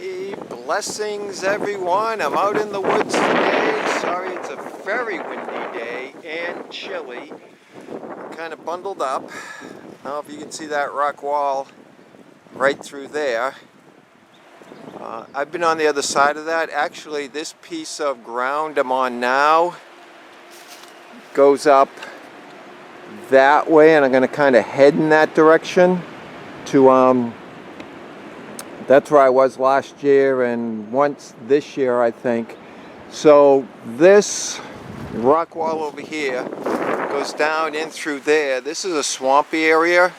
Hey, blessings everyone. I'm out in the woods today. Sorry, it's a very windy day and chilly. I'm kind of bundled up. I don't know if you can see that rock wall right through there. I've been on the other side of that. Actually, this piece of ground I'm on now goes up that way, and I'm going to kind of head in that direction to that's where I was last year and once this year, I think. So this rock wall over here goes down in through there. This is a swampy area,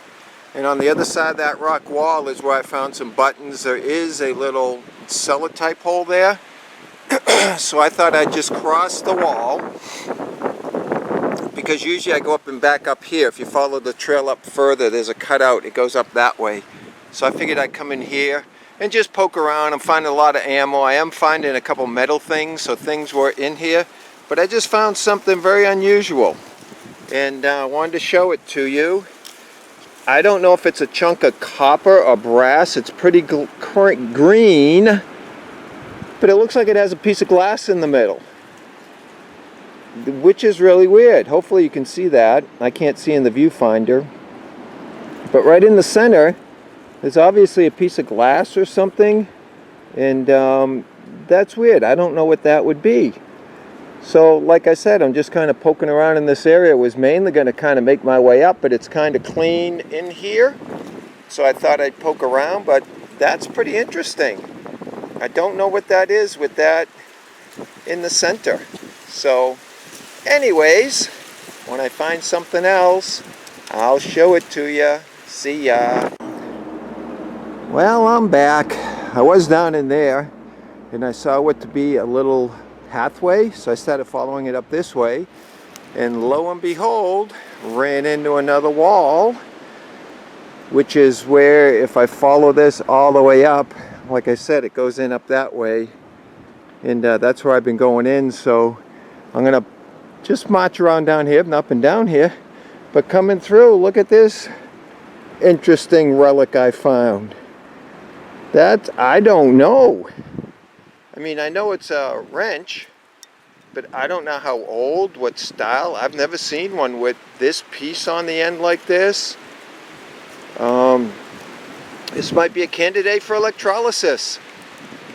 and on the other side of that rock wall is where I found some buttons. There is a little cellar type hole there. So I thought I'd just cross the wall, because usually I go up and back up here. If you follow the trail up further, there's a cutout. It goes up that way. So I figured I'd come in here and just poke around. I'm finding a lot of ammo. I am finding a couple metal things, so things were in here. But I just found something very unusual, and I wanted to show it to you. I don't know if it's a chunk of copper or brass. It's pretty green, but it looks like it has a piece of glass in the middle, which is really weird. Hopefully you can see that. I can't see in the viewfinder. But right in the center, there's obviously a piece of glass or something, and that's weird. I don't know what that would be. So like I said, I'm just kind of poking around in this area. I was mainly going to kind of make my way up, but it's kind of clean in here. So I thought I'd poke around, but that's pretty interesting. I don't know what that is with that in the center. So anyways, when I find something else, I'll show it to you. See ya. Well, I'm back. I was down in there, and I saw what to be a little pathway, so I started following it up this way, and lo and behold, ran into another wall, which is where, if I follow this all the way up, like I said, it goes in up that way, and that's where I've been going in. So I'm gonna just march around down here, and up and down here, but coming through, look at this interesting relic I found. That, I don't know. I mean, I know it's a wrench, but I don't know how old, what style. I've never seen one with this piece on the end like this. This might be a candidate for electrolysis.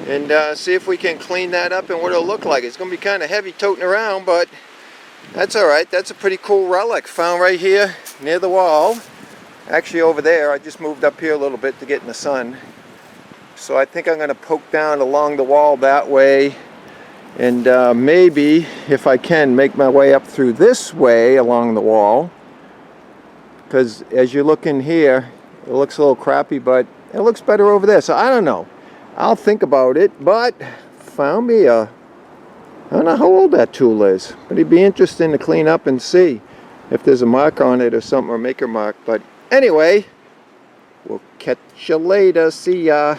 And see if we can clean that up and what it'll look like. It's going to be kind of heavy toting around, but that's alright. That's a pretty cool relic found right here near the wall. Actually over there. I just moved up here a little bit to get in the sun. So I think I'm going to poke down along the wall that way, and maybe, if I can, make my way up through this way along the wall, because as you look in here, it looks a little crappy, but it looks better over there. So I don't know. I'll think about it, but found me a, I don't know how old that tool is, but it'd be interesting to clean up and see if there's a mark on it or something, or maker mark. But anyway, we'll catch you later. See ya.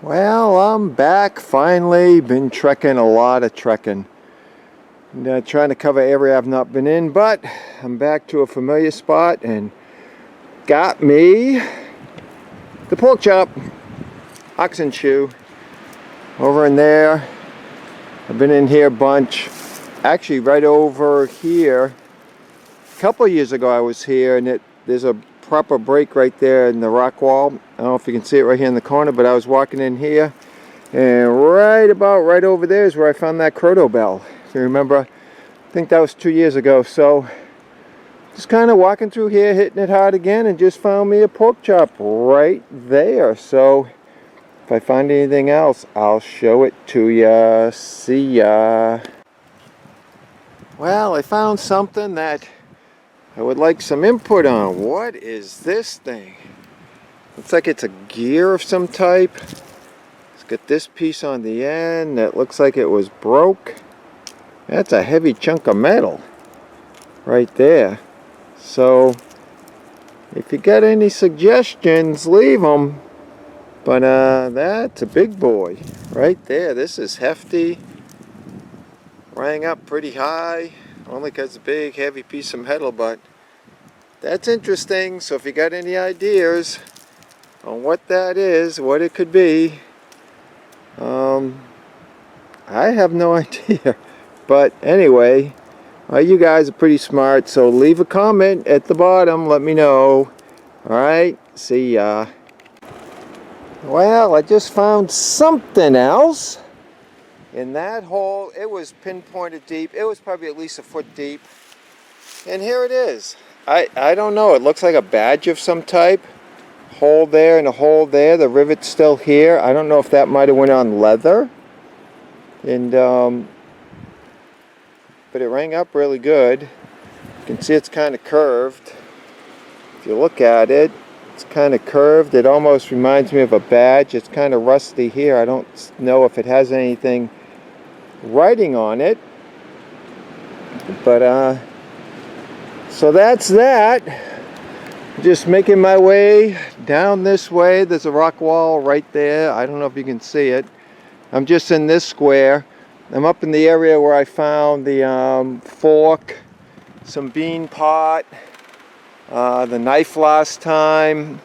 Well, I'm back finally. Been trekking, a lot of trekking. And, trying to cover area I've not been in, but I'm back to a familiar spot and got me the pork chop, oxen shoe, over in there. I've been in here a bunch. Actually, right over here. A couple of years ago I was here, and there's a proper break right there in the rock wall. I don't know if you can see it right here in the corner, but I was walking in here, and right over there is where I found that croto bell. If you remember, I think that was 2 years ago. So just kind of walking through here, hitting it hard again, and just found me a pork chop right there. So if I find anything else, I'll show it to ya. See ya. Well, I found something that I would like some input on. What is this thing? Looks like it's a gear of some type. It's got this piece on the end that looks like it was broke. That's a heavy chunk of metal right there. So if you got any suggestions, leave them. But that's a big boy right there. This is hefty. Rang up pretty high, only because it's a big heavy piece of metal, but that's interesting. So if you got any ideas, on what that is, what it could be. I have no idea. But anyway, you guys are pretty smart, so leave a comment at the bottom. Let me know. Alright, see ya. Well, I just found something else in that hole. It was pinpointed deep. It was probably at least a foot deep. And here it is. I don't know. It looks like a badge of some type. Hole there and a hole there. The rivet's still here. I don't know if that might have went on leather. And but it rang up really good. You can see it's kind of curved. If you look at it, it's kind of curved. It almost reminds me of a badge. It's kind of rusty here. I don't know if it has anything writing on it. But so that's that. Just making my way down this way. There's a rock wall right there. I don't know if you can see it. I'm just in this square. I'm up in the area where I found the fork, some bean pot, the knife last time.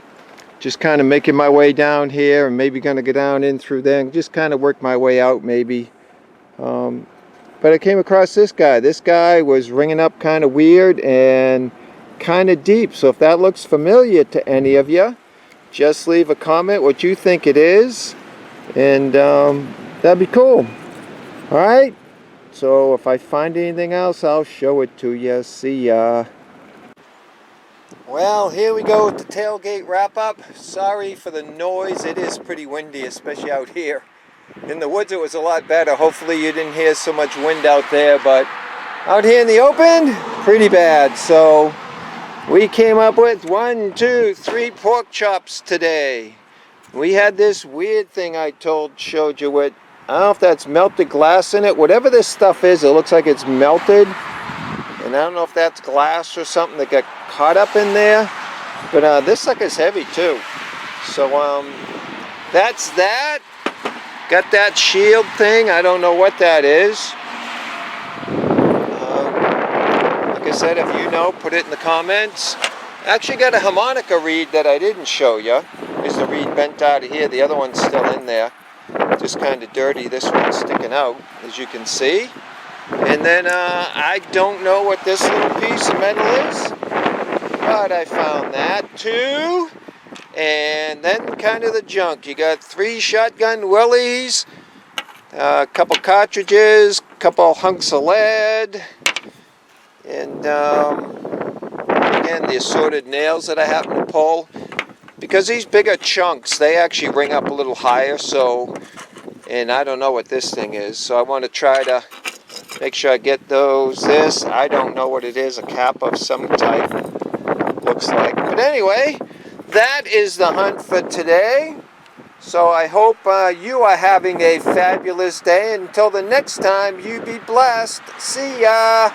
Just kind of making my way down here, and maybe going to go down in through there and just kind of work my way out maybe. But I came across this guy. This guy was ringing up kind of weird and kind of deep. So if that looks familiar to any of you, just leave a comment what you think it is, and that'd be cool. Alright, so if I find anything else, I'll show it to you. See ya. Well, here we go with the tailgate wrap-up. Sorry for the noise. It is pretty windy, especially out here. In the woods it was a lot better. Hopefully you didn't hear so much wind out there, but out here in the open, pretty bad. So we came up with 1, 2, 3 pork chops today. We had this weird thing I showed you with, I don't know if that's melted glass in it. Whatever this stuff is, it looks like it's melted. And I don't know if that's glass or something that got caught up in there. But this sucker's heavy too. So that's that. Got that shield thing. I don't know what that is. Like I said, if you know, put it in the comments. I actually got a harmonica reed that I didn't show you. Is the reed bent out of here? The other one's still in there. Just kind of dirty. This one's sticking out, as you can see. And then I don't know what this little piece of metal is, but I found that too. And then kind of the junk. You got 3 shotgun willies, a couple cartridges, a couple hunks of lead, and again the assorted nails that I happen to pull. Because these bigger chunks, they actually ring up a little higher. So, and I don't know what this thing is, so I want to try to make sure I get those. This, I don't know what it is, a cap of some type, looks like. But anyway, that is the hunt for today. So I hope you are having a fabulous day. Until the next time, you be blessed. See ya.